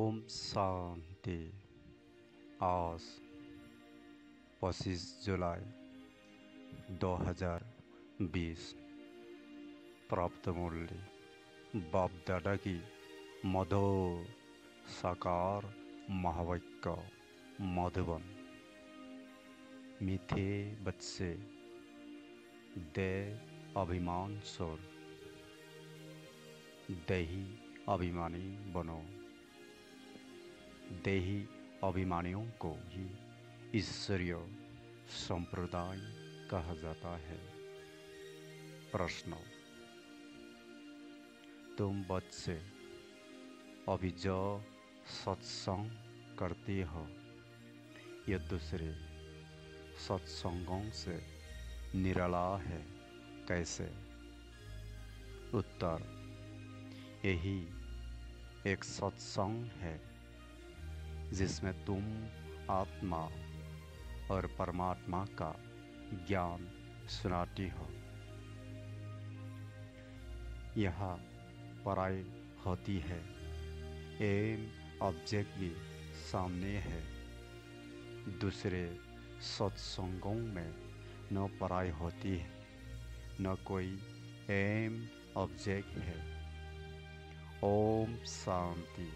ओम शांति। आज 25 जुलाई 2020। प्राप्त मूल्य बाप दादा की मधुर साकार महावाक्य मधुबन। मीठे बच्चे दे अभिमान छोड़ देही अभिमानी बनो। देही अभिमानियों को ही ईश्वरीय संप्रदाय कहा जाता है। प्रश्न: तुम बच्चे अभी जो सत्संग करते हो ये दूसरे सत्संगों से निराला है, कैसे? उत्तर: यही एक सत्संग है जिसमें तुम आत्मा और परमात्मा का ज्ञान सुनाती हो। यहाँ पढ़ाई होती है, एम ऑब्जेक्ट भी सामने है। दूसरे सत्संगों में न पढ़ाई होती है, न कोई एम ऑब्जेक्ट है। ओम शांति।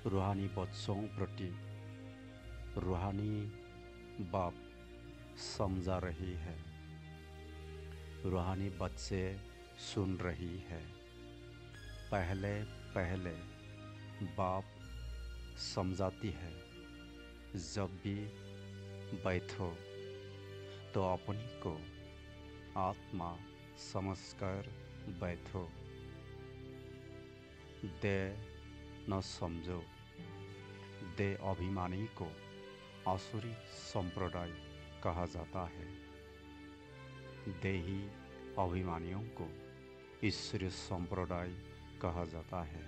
रूहानी बच्चों प्रति रूहानी बाप समझा रही है, रूहानी बच्चे सुन रही है। पहले पहले बाप समझाती है, जब भी बैठो तो अपनी को आत्मा समझकर बैठो। दे न समझो। दे अभिमानी को आसुरी संप्रदाय कहा जाता है। देही अभिमानियों को ईश्वरीय संप्रदाय कहा जाता है।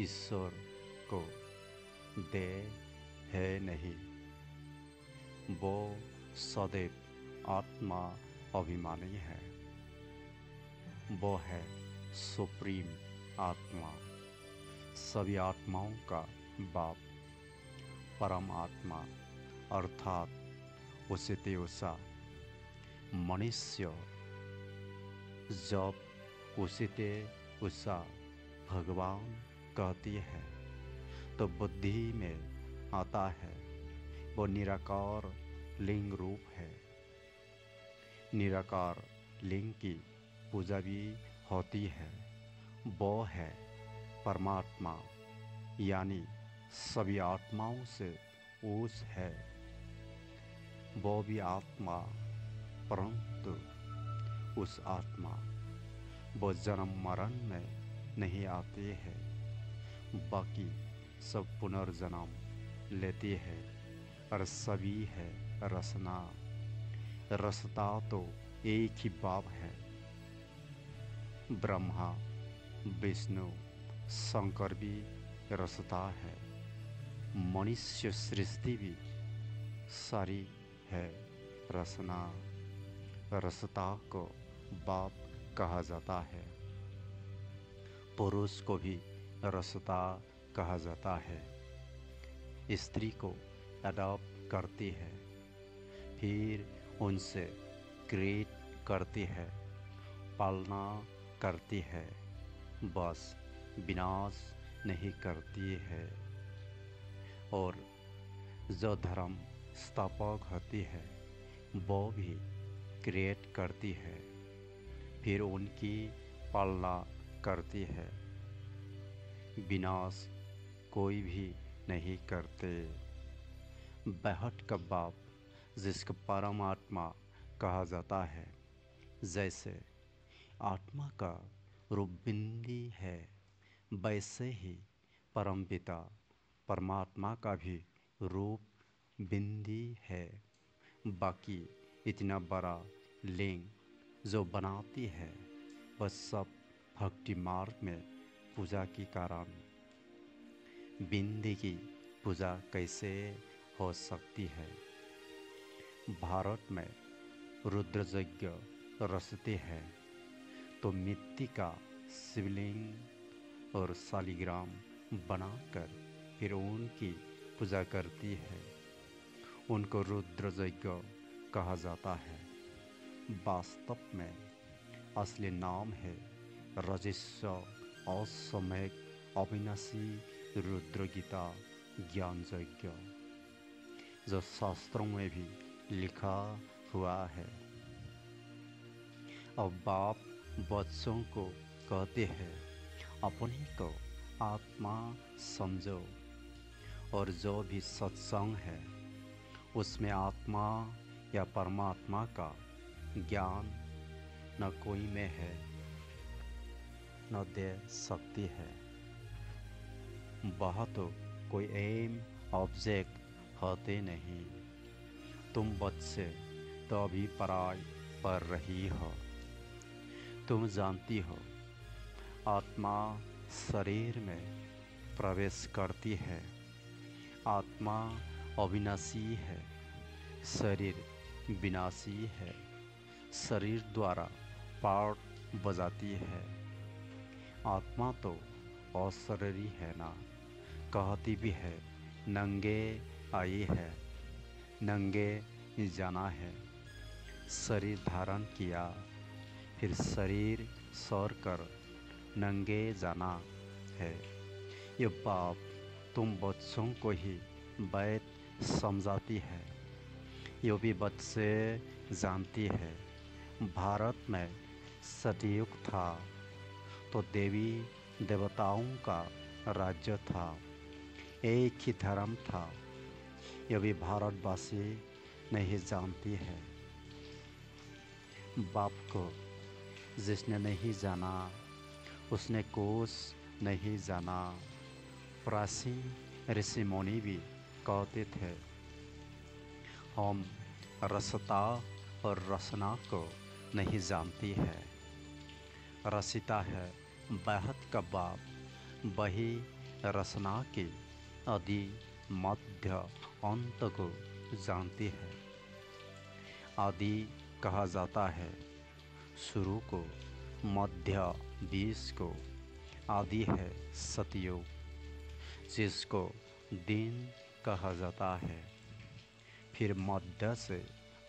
ईश्वर को दे है नहीं, वो सदैव आत्मा अभिमानी है। वो है सुप्रीम आत्मा, सभी आत्माओं का बाप, परम आत्मा अर्थात उसे उषा। मनुष्य जब उसे उषा भगवान कहती है तो बुद्धि में आता है वो निराकार लिंग रूप है। निराकार लिंग की पूजा भी होती है। वो है परमात्मा, यानी सभी आत्माओं से उस है। वो भी आत्मा, परंतु उस आत्मा वो जन्म मरण में नहीं आते हैं। बाकी सब पुनर्जन्म लेते हैं और सभी है रसना। रसता तो एक ही बाप है। ब्रह्मा विष्णु शंकर भी रसता है। मनुष्य सृष्टि भी सारी है रसना। रसता को बाप कहा जाता है। पुरुष को भी रसता कहा जाता है। स्त्री को अडॉप्ट करती है, फिर उनसे क्रिएट करती है, पालना करती है, बस विनाश नहीं करती है। और जो धर्म स्थापक होती है वो भी क्रिएट करती है, फिर उनकी पालना करती है। विनाश कोई भी नहीं करते। बेहद का बाप जिसको परमात्मा कहा जाता है, जैसे आत्मा का रूप बिंदी है, वैसे ही परमपिता परमात्मा का भी रूप बिंदी है। बाकी इतना बड़ा लिंग जो बनाती है वह सब भक्ति मार्ग में पूजा के कारण। बिंदी की पूजा कैसे हो सकती है? भारत में रुद्र यज्ञ रचते हैं तो मिट्टी का शिवलिंग और शालिग्राम बनाकर फिर उनकी पूजा करती है। उनको रुद्र यज्ञ कहा जाता है। वास्तव में असली नाम है रजस्व असम्यक अविनाशी रुद्र गीता ज्ञान यज्ञ, जो शास्त्रों में भी लिखा हुआ है। अब बाप बच्चों को कहते हैं, अपने को आत्मा समझो, और जो भी सत्संग है उसमें आत्मा या परमात्मा का ज्ञान न कोई में है न दे सकती है। वह तो कोई एम ऑब्जेक्ट होते नहीं। तुम बच्चे तो अभी पढ़ाई पढ़ रही हो। तुम जानती हो आत्मा शरीर में प्रवेश करती है। आत्मा अविनाशी है, शरीर विनाशी है। शरीर द्वारा पार्ट बजाती है। आत्मा तो अशरीरी है ना, कहती भी है नंगे आई है, नंगे जाना है। शरीर धारण किया, फिर शरीर छोड़ कर नंगे जाना है। ये बाप तुम बच्चों को ही वैद समझाती है। ये भी बच्चे जानती है। भारत में सतयुग था तो देवी देवताओं का राज्य था, एक ही धर्म था। ये भी भारतवासी नहीं जानती है। बाप को जिसने नहीं जाना उसने कुछ नहीं जाना। प्राचीन ऋषि मुनि भी कहते थे, हम रसता और रसना को नहीं जानती है। रसिता है बेहद का बाप, वही रसना की आदि मध्य अंत को जानती है। आदि कहा जाता है शुरू को, मध्य बीच को। आदि है सतयुग, जिसको दिन कहा जाता है। फिर मध्य से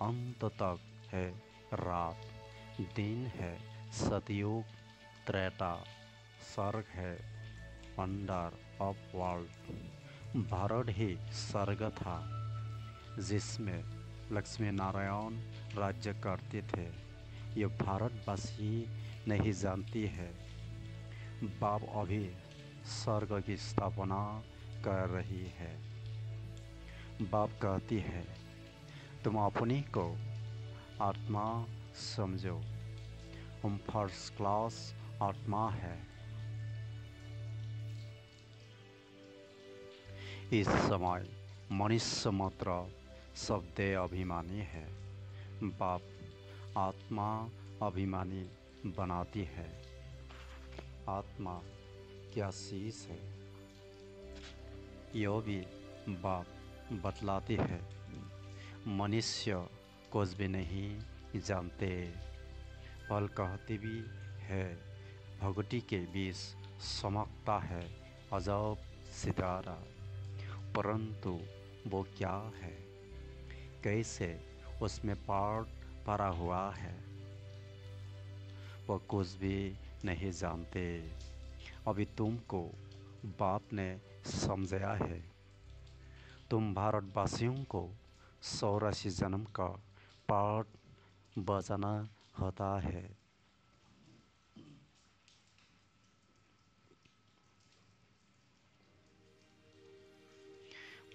अंत तक है रात। दिन है सतयुग, त्रेता स्वर्ग है, अंडर ऑफ वर्ल्ड। भारत ही स्वर्ग था, जिसमें लक्ष्मी नारायण राज्य करते थे। ये भारतवासी नहीं जानती है। बाप अभी स्वर्ग की स्थापना कर रही है। बाप कहती है, तुम अपनी को आत्मा समझो। हम फर्स्ट क्लास आत्मा है। इस समय मनुष्य मात्र शब्द अभिमानी है। बाप आत्मा अभिमानी बनाती है। आत्मा क्या चीज़ है, यह भी बाप बतलाती है। मनुष्य कुछ भी नहीं जानते। फल कहती भी है, भगवती के बीच चमकता है अजब सितारा, परंतु वो क्या है, कैसे उसमें पार्ट पड़ा हुआ है, वो कुछ भी नहीं जानते। अभी तुमको बाप ने समझाया है। तुम भारतवासियों को 84 जन्म का पाठ बजाना होता है।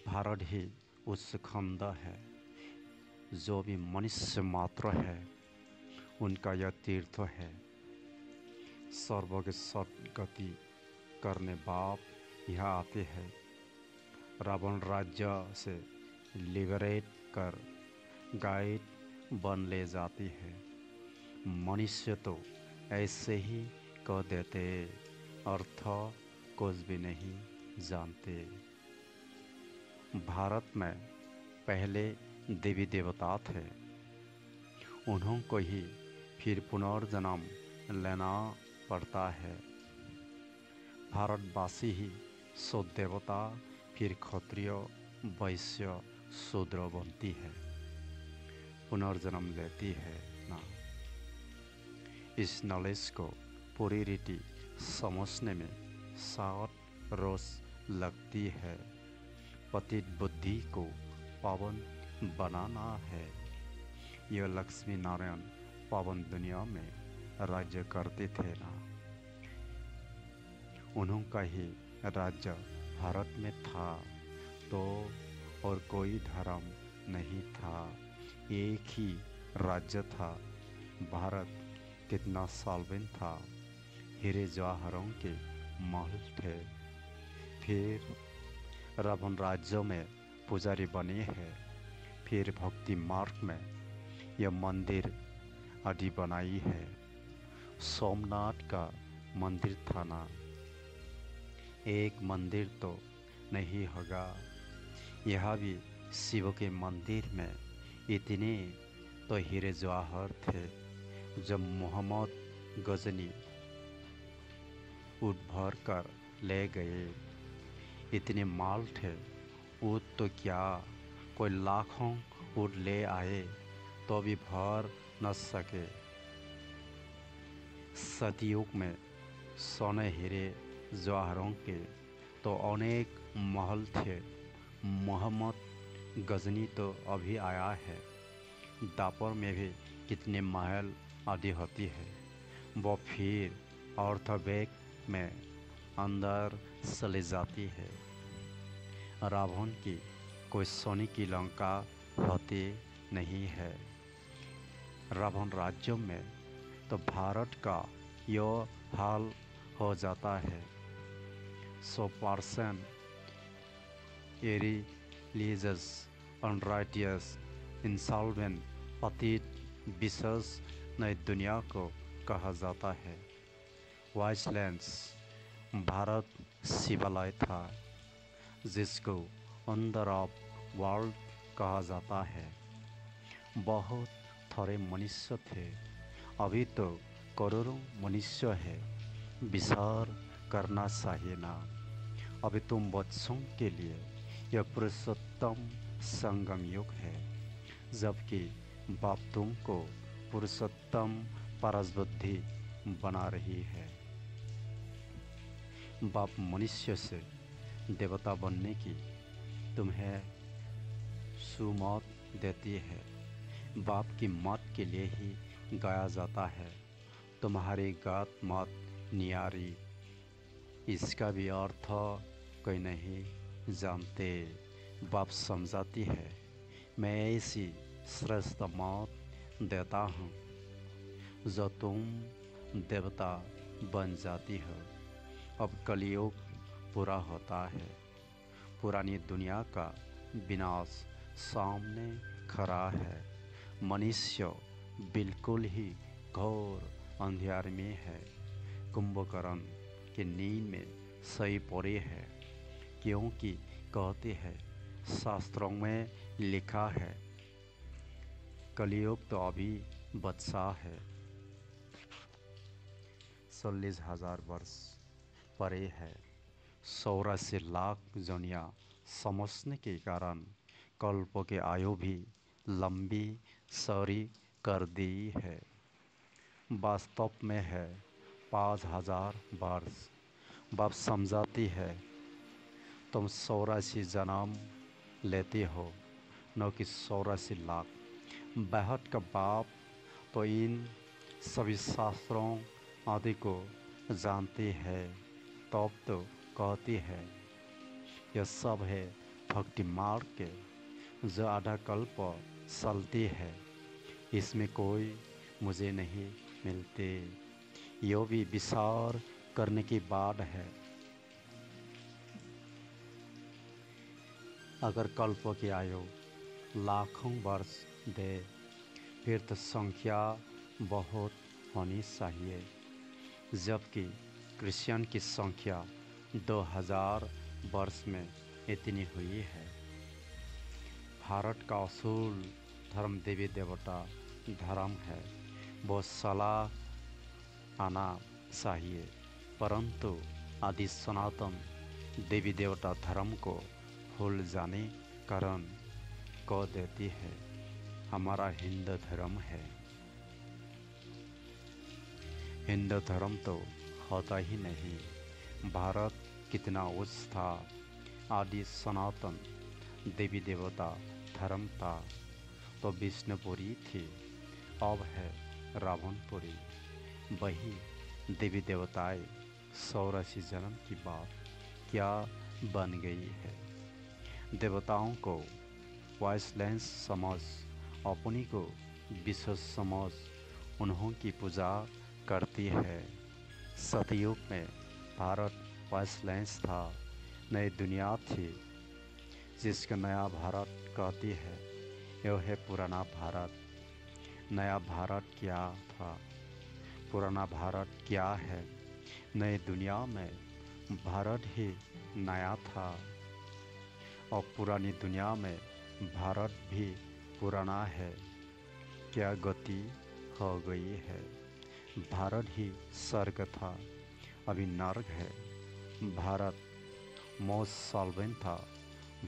भारत ही उस खंड है, जो भी मनुष्य मात्र है उनका यह तीर्थ है। सर्व के सदगति करने बाप यहाँ आते हैं। रावण राज्य से लिबरेट कर गाइड बन ले जाती है। मनुष्य तो ऐसे ही कह देते, अर्थ कुछ भी नहीं जानते। भारत में पहले देवी देवता थे, उन्हों को ही फिर पुनर्जन्म लेना पड़ता है। भारतवासी ही सो देवता, फिर क्षत्रिय, वैश्य, शूद्र बनती है, पुनर्जन्म लेती है ना। इस नॉलेज को पूरी रीति समझने में 7 रोज लगती है। पतित बुद्धि को पावन बनाना है। यह लक्ष्मी नारायण पावन दुनिया में राज्य करते थे ना। उनका ही राज्य भारत में था तो और कोई धर्म नहीं था, एक ही राज्य था। भारत कितना सालवेन था, हीरे जवाहरों के महल थे। फिर रावण राज्य में पुजारी बने हैं, फिर भक्ति मार्ग में यह मंदिर आदि बनाई है। सोमनाथ का मंदिर था ना, एक मंदिर तो नहीं होगा। यह भी शिव के मंदिर में इतने तो हीरे जवाहर थे। जब मोहम्मद गजनी ऊँट भर कर ले गए, इतने माल थे। ऊँट तो क्या, कोई लाखों ऊँट ले आए तो भी भर न सके। सतयुग में सोने हीरे जवाहरों के तो अनेक महल थे। मोहम्मद गजनी तो अभी आया है। दापर में भी कितने महल आदि होती है। वो फिर अर्थवेक में अंदर चली जाती है। रावण की कोई सोने की लंका होती नहीं है। रावण राज्य में तो भारत का यह हाल हो जाता है। 100% irreligious, unrighteous, insolvent, पतित, विशेष नई दुनिया को कहा जाता है। वाइसलैंड्स भारत शिवालय था, जिसको अंडर ऑफ वर्ल्ड कहा जाता है। बहुत थोड़े मनुष्य थे, अभी तो करोड़ों मनुष्य है। विचार करना चाहिए ना। अभी तुम बच्चों के लिए यह पुरुषोत्तम संगम युग है, जबकि बाप तुमको पुरुषोत्तम परसबुद्धि बना रही है। बाप मनुष्य से देवता बनने की तुम्हें सुमत देती है। बाप की मत के लिए ही गाया जाता है। तुम्हारी गात मत नियारी, इसका भी अर्थ कोई नहीं जानते। बाप समझाती है, मैं ऐसी श्रेष्ठ मत देता हूँ जो तुम देवता बन जाती हो। अब कलयुग पूरा होता है। पुरानी दुनिया का विनाश सामने खड़ा है। मनुष्य बिल्कुल ही घोर अंधियार में है। कुंभकर्ण की नींद में सही पड़े है, क्योंकि कहते हैं शास्त्रों में लिखा है कलयुग तो अभी बच्चा है। 40,000 वर्ष परे है। 84 लाख जनिया समझने के कारण कल्प के आयु भी लंबी सौरी कर दी है। वास्तव में है 5,000 वर्ष। बाप समझाती है, तुम 84 जन्म लेते हो, न कि 84 लाख। बेहद का बाप तो इन सभी शास्त्रों आदि को जानती है, तब तो कहती है यह सब है भक्ति मार्ग के जो आधा कल्प चलती है। इसमें कोई मुझे नहीं मिलते। यो भी विचार करने की बात है। अगर कल्प की आयु लाखों वर्ष दे, फिर तो संख्या बहुत होनी चाहिए, जबकि क्रिश्चियन की संख्या 2000 वर्ष में इतनी हुई है। भारत का असूल धर्म देवी देवता धर्म है। वो सलाह आना चाहिए, परंतु आदि सनातन देवी देवता धर्म को भूल जाने कारण कह देती है हमारा हिंदू धर्म है। हिंदू धर्म तो होता ही नहीं। भारत कितना उच्च था, आदि सनातन देवी देवता धर्म था तो विष्णुपुरी थी, अब है रावणपुरी। वही देवी देवताएं 84 जन्म की बात क्या बन गई है। देवताओं को वाइसलैंड समझ, अपनी को विश्व समझ उन्हों की पूजा करती है। सतयुग में भारत वाइसलैंड था, नई दुनिया थी जिसको नया भारत कहती है। यह है पुराना भारत। नया भारत क्या था, पुराना भारत क्या है। नई दुनिया में भारत ही नया था और पुरानी दुनिया में भारत भी पुराना है। क्या गति हो गई है। भारत ही स्वर्ग था, अभी नर्क है। भारत मोस्ट सॉल्वेंट था,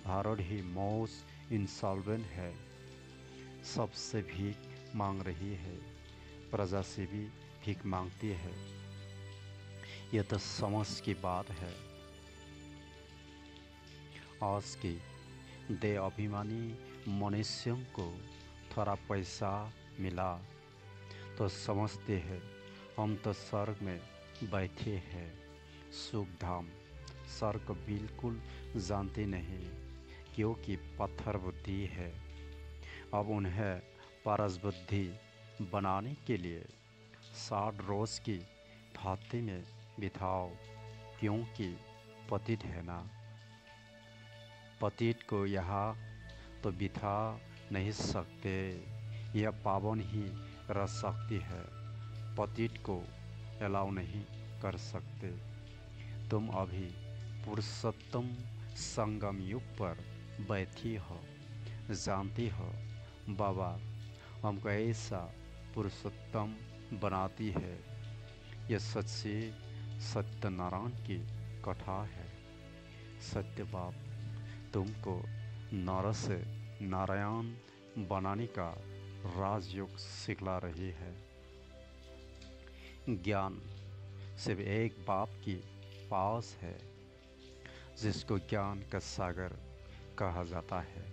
भारत ही मोस्ट इंसॉल्वेंट है। सबसे भीख मांग रही है, प्रजा से भी भीख मांगती है। यह तो समझ की बात है। आज की दे अभिमानी मनुष्यों को थोड़ा पैसा मिला तो समझते हैं हम तो स्वर्ग में बैठे हैं। सुख धाम स्वर्ग बिल्कुल जानते नहीं, क्योंकि पत्थर बुद्धि है। अब उन्हें पारस बुद्धि बनाने के लिए 60 रोज की भाती में बिठाओ, क्योंकि पतित है ना। पतित को यहाँ तो बिठा नहीं सकते, यह पावन ही रह सकती है, पतित को अलाउ नहीं कर सकते। तुम अभी पुरुषोत्तम संगम युग पर बैठी हो, जानती हो बाबा हमको ऐसा पुरुषोत्तम बनाती है। यह सच्ची सत्यनारायण की कथा है। सत्य बाप तुमको नर से नारायण बनाने का राजयोग सिखला रही है। ज्ञान सिर्फ एक बाप की पास है, जिसको ज्ञान का सागर कहा जाता है।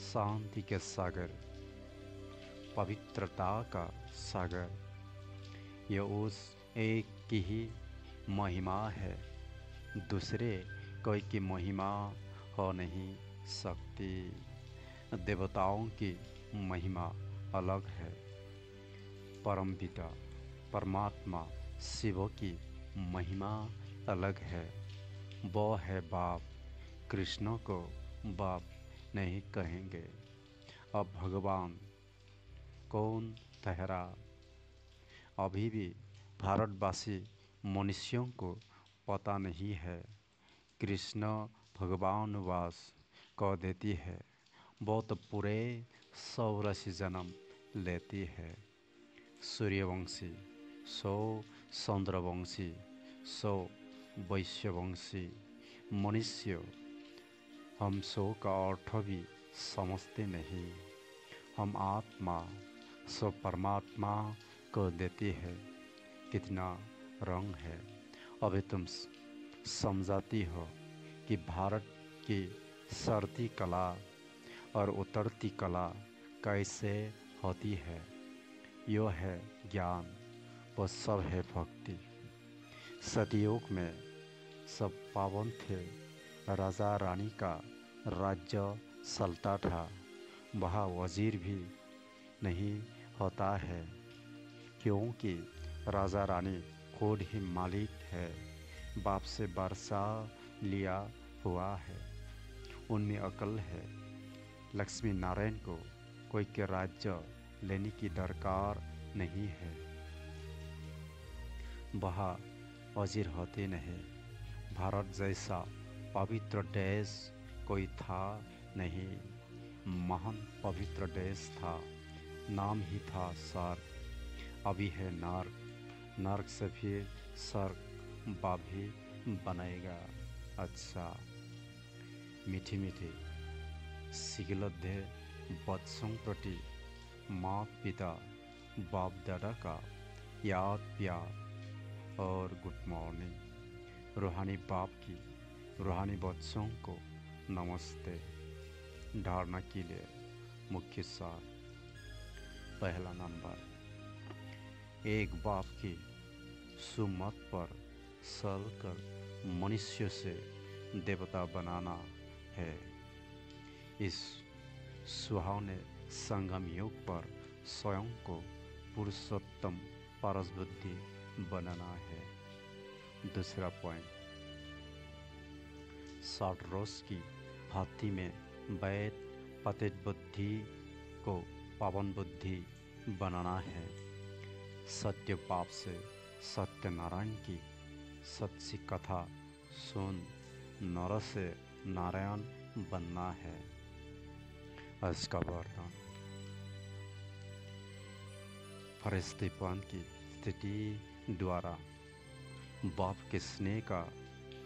शांति के सागर, पवित्रता का सागर, यह उस एक की ही महिमा है। दूसरे कोई की महिमा हो नहीं सकती। देवताओं की महिमा अलग है, परमपिता परमात्मा शिव की महिमा अलग है। वो है बाप, कृष्ण को बाप नहीं कहेंगे। अब भगवान कौन ठहरा। अभी भी भारतवासी मनुष्यों को पता नहीं है। कृष्ण भगवान वास कह देती है, वो तो पूरे 84 जन्म लेती है। सूर्यवंशी 100, चंद्रवंशी 100, वैश्यवंशी मनुष्य हम 100 का अर्थ भी समझते नहीं। हम आत्मा सो परमात्मा को देती है। कितना रंग है। अभी तुम समझाती हो कि भारत की सरती कला और उतरती कला कैसे होती है। यो है ज्ञान, वो सब है भक्ति। सतयुग में सब पावन थे, राजा रानी का राज्य चलता था। वहाँ वजीर भी नहीं होता है, क्योंकि राजा रानी खुद ही मालिक है, बाप से वर्षा लिया हुआ है, उनमें अकल है। लक्ष्मी नारायण को कोई के राज्य लेने की दरकार नहीं है। वहाँ वजीर होते नहीं। भारत जैसा पवित्र देश कोई था नहीं। महान पवित्र देश था, नाम ही था स्वर्ग, अभी है नर्क। नर्क से फिर स्वर्ग बाप भी बनाएगा। अच्छा, मीठी मीठी सिगिलध्य बच्चों प्रति माँ पिता बाप दादा का याद प्यार और गुड मॉर्निंग। रूहानी बाप की रूहानी बच्चों को नमस्ते। धारणा के लिए मुख्य सार। पहला नंबर, एक बाप की सुमत पर चलकर मनुष्य से देवता बनाना है। इस सुहावने संगम युग पर स्वयं को पुरुषोत्तम परस बुद्धि बनाना है। दूसरा पॉइंट, 60 रोज की भांति में वैद पतित बुद्धि को पावन बुद्धि बनाना है। सत्य पाप से सत्यनारायण की सच्ची कथा सुन नर से नारायण बनना है। आज का वरदान, फरिश्तेपन की स्थिति द्वारा बाप के स्नेह का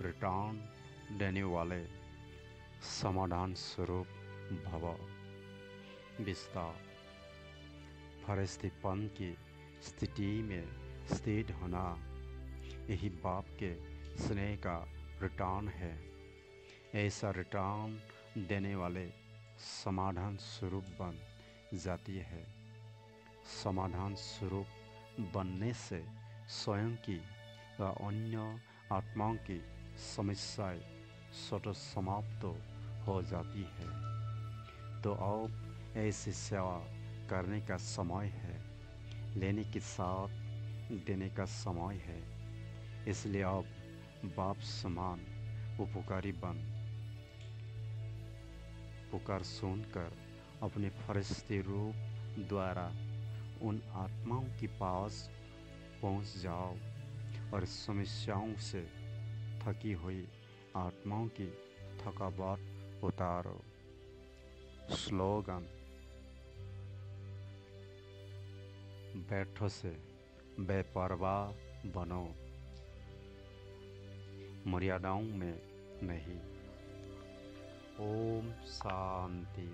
रिटर्न देने वाले समाधान स्वरूप भव। विस्तार, फरिश्तेपन की स्थिति में स्थित होना यही बाप के स्नेह का रिटर्न है। ऐसा रिटर्न देने वाले समाधान स्वरूप बन जाती है। समाधान स्वरूप बनने से स्वयं की व अन्य आत्माओं की समस्याएं स्वतः समाप्त हो जाती है। तो अब ऐसी सेवा करने का समय है, लेने के साथ देने का समय है। इसलिए अब बाप समान उपकारी बन पुकार सुनकर अपने फरिश्ते रूप द्वारा उन आत्माओं के पास पहुंच जाओ और समस्याओं से थकी हुई आत्माओं की थकावट उतारो। स्लोगन, बैठो से बेपरवाह बनो, मर्यादाओं में नहीं। ओम शांति।